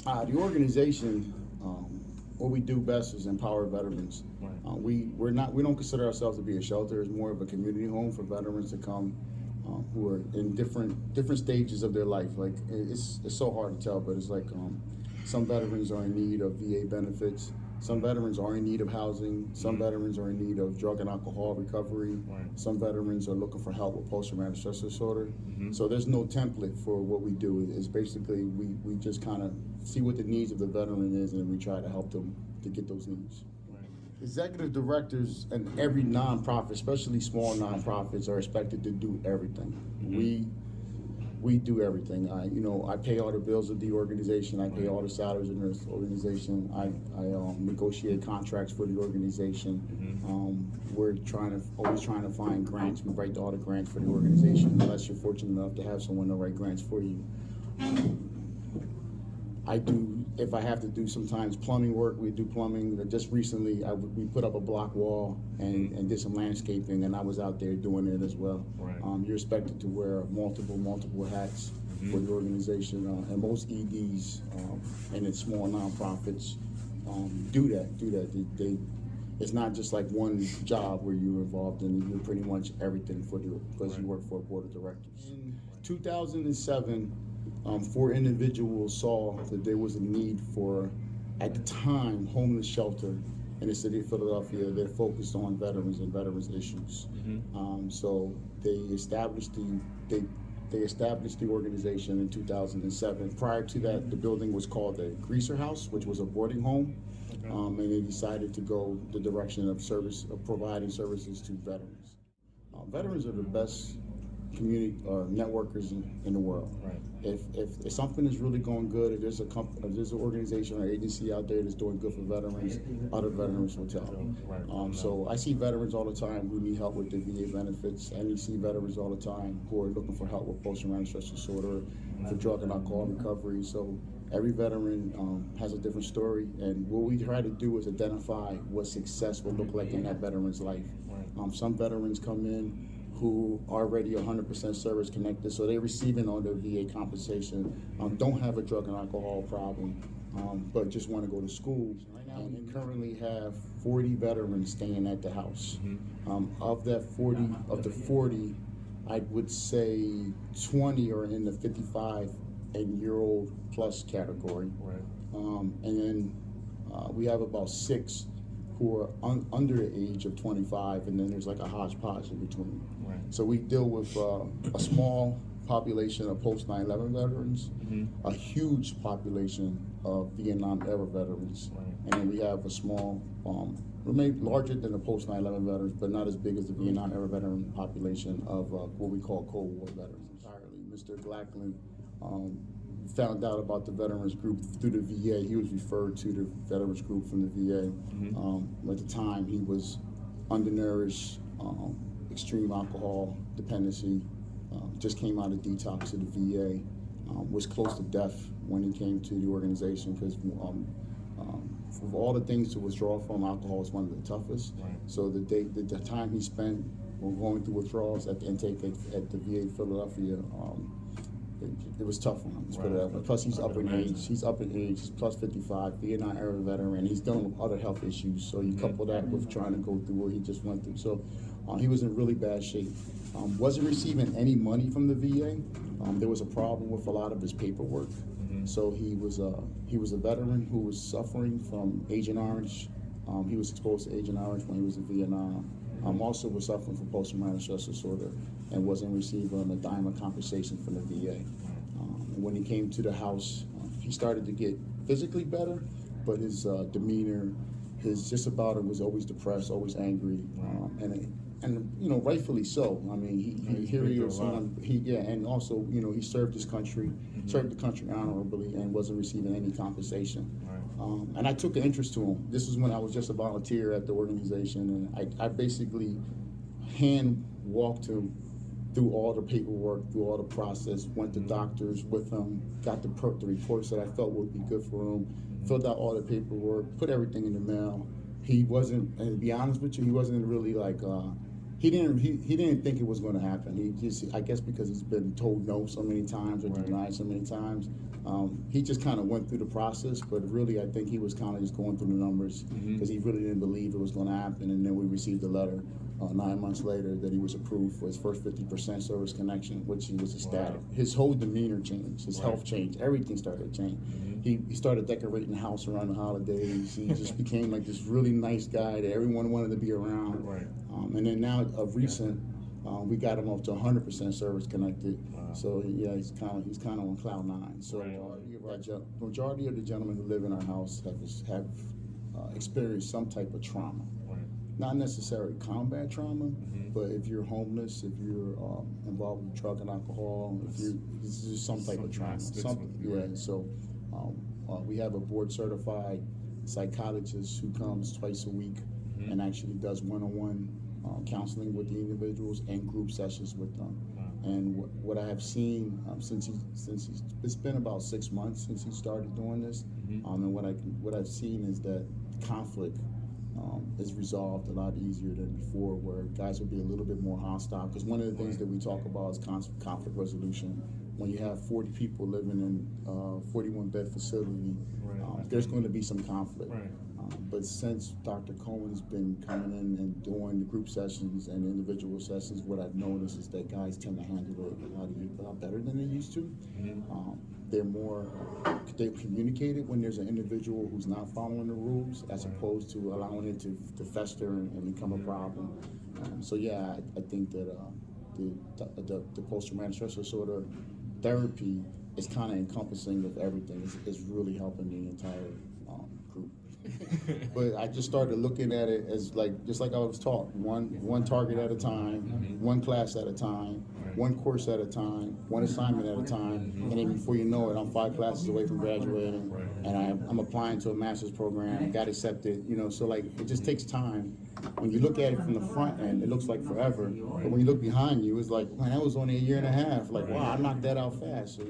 The organization, what we do best is empower veterans. Right. We don't consider ourselves to be a shelter. It's more of a community home for veterans to come who are in different stages of their life. Like it's so hard to tell, but it's like some veterans are in need of VA benefits. Some veterans are in need of housing. Some veterans are in need of drug and alcohol recovery. Right. Some veterans are looking for help with post-traumatic stress disorder. Mm-hmm. So there's no template for what we do. It's basically we just kind of see what the needs of the veteran is, and we try to help them to get those needs. Right. Executive directors and every nonprofit, especially small nonprofits, are expected to do everything. Mm-hmm. We do everything. I pay all the bills of the organization. I pay Right. all the salaries in this organization. I negotiate contracts for the organization. Mm-hmm. We're always trying to find grants. We write all the grants for the organization, unless you're fortunate enough to have someone to write grants for you. If I have to do sometimes plumbing work, we do plumbing. Just recently, we put up a block wall and did some landscaping, and I was out there doing it as well. Right. You're expected to wear multiple hats for the organization, and most EDs and in small nonprofits do that. It's not just like one job where you're involved in. You're pretty much everything because you work for a board of directors. In 2007. 4 individuals saw that there was a need for, at the time, homeless shelter in the city of Philadelphia. They're focused on veterans and veterans issues. So they established the organization in 2007. Prior to that, the building was called the Greaser House, which was a boarding home. Okay. And they decided to go the direction of providing services to veterans. Veterans are the best community networkers in the world. Right. If something is really going good, if there's an organization or agency out there that's doing good for veterans, other veterans will tell. Right. So I see veterans all the time who need help with their VA benefits, and you see veterans all the time who are looking for help with post-traumatic stress disorder, for drug and alcohol recovery. So every veteran has a different story, and what we try to do is identify what success will look like in that veteran's life. Right. Some veterans come in who are already 100% service connected, so they're receiving all their VA compensation, don't have a drug and alcohol problem, but just want to go to school. Right now, we currently have 40 veterans staying at the house. Of the 40, I would say 20 are in the 55 and year old plus category. Right. And then we have about 6 who are under the age of 25, and then there's like a hodgepodge in between. Right. So we deal with a small population of post 9/11 veterans, a huge population of Vietnam era veterans, and then we have a small, maybe larger than the post 9/11 veterans, but not as big as the Vietnam era veteran population of what we call Cold War veterans entirely. Mr. Glackland found out about the veterans group through the VA. He was referred to the veterans group from the VA. At the time, he was undernourished, extreme alcohol dependency, just came out of detox at the VA, was close to death when he came to the organization because of all the things to withdraw from, alcohol is one of the toughest. Right. So the time he spent going through withdrawals at the intake at the VA Philadelphia, it was tough for him. Let's put it that way. Plus, he's up in age. He's plus 55, Vietnam era veteran. He's dealing with other health issues. So you couple that with trying to go through what he just went through. So he was in really bad shape. Wasn't receiving any money from the VA. There was a problem with a lot of his paperwork. So he was a veteran who was suffering from Agent Orange. He was exposed to Agent Orange when he was in Vietnam. Also was suffering from post-traumatic stress disorder and wasn't receiving a dime of compensation from the VA. When he came to the house, he started to get physically better, but his demeanor, his just about it was always depressed, always angry, and rightfully so. I mean, he was someone, and also he served his country, served the country honorably, and wasn't receiving any compensation. And I took an interest to him. This was when I was just a volunteer at the organization, and I basically hand walked him through all the paperwork, through all the process, went to doctors with him, got the reports that I felt would be good for him, filled out all the paperwork, put everything in the mail. He wasn't, and to be honest with you, he wasn't really like He didn't think it was going to happen. He just, I guess because he's been told no so many times or denied so many times, he just kind of went through the process. But really, I think he was kind of just going through the numbers because he really didn't believe it was going to happen. And then we received a letter 9 months later that he was approved for his first 50% service connection, which he was ecstatic. His whole demeanor changed, his health changed, everything started to change. He started decorating the house around the holidays. He just became like this really nice guy that everyone wanted to be around. And then now, of recent, we got him up to 100% service connected. So yeah, he's kind of on cloud nine. So the majority of the gentlemen who live in our house have experienced some type of trauma. Not necessarily combat trauma, but if you're homeless, if you're involved with drug and alcohol, it's just some type of trauma. So we have a board certified psychologist who comes twice a week and actually does one-on-one counseling with the individuals and group sessions with them. And what I have seen since it's been about 6 months since he started doing this, and what I've seen is that conflict is resolved a lot easier than before, where guys would be a little bit more hostile. Because one of the things that we talk about is conflict resolution. When you have 40 people living in a 41-bed facility, there's going to be some conflict. But since Dr. Cohen's been coming in and doing the group sessions and individual sessions, what I've noticed is that guys tend to handle it a lot better than they used to. They communicate it when there's an individual who's not following the rules, as opposed to allowing it to fester and become a problem. So yeah, I think that the post-traumatic stress disorder therapy is kind of encompassing of everything. It's really helping the entire group. But I just started looking at it as just like I was taught, one target at a time, one class at a time, one course at a time, one assignment at a time, and then before you know it, I'm 5 classes away from graduating, and I'm applying to a master's program, got accepted, so it just takes time. When you look at it from the front end, it looks like forever, but when you look behind you, it's like, man, that was only a year and a half. Wow, I knocked that out fast. So,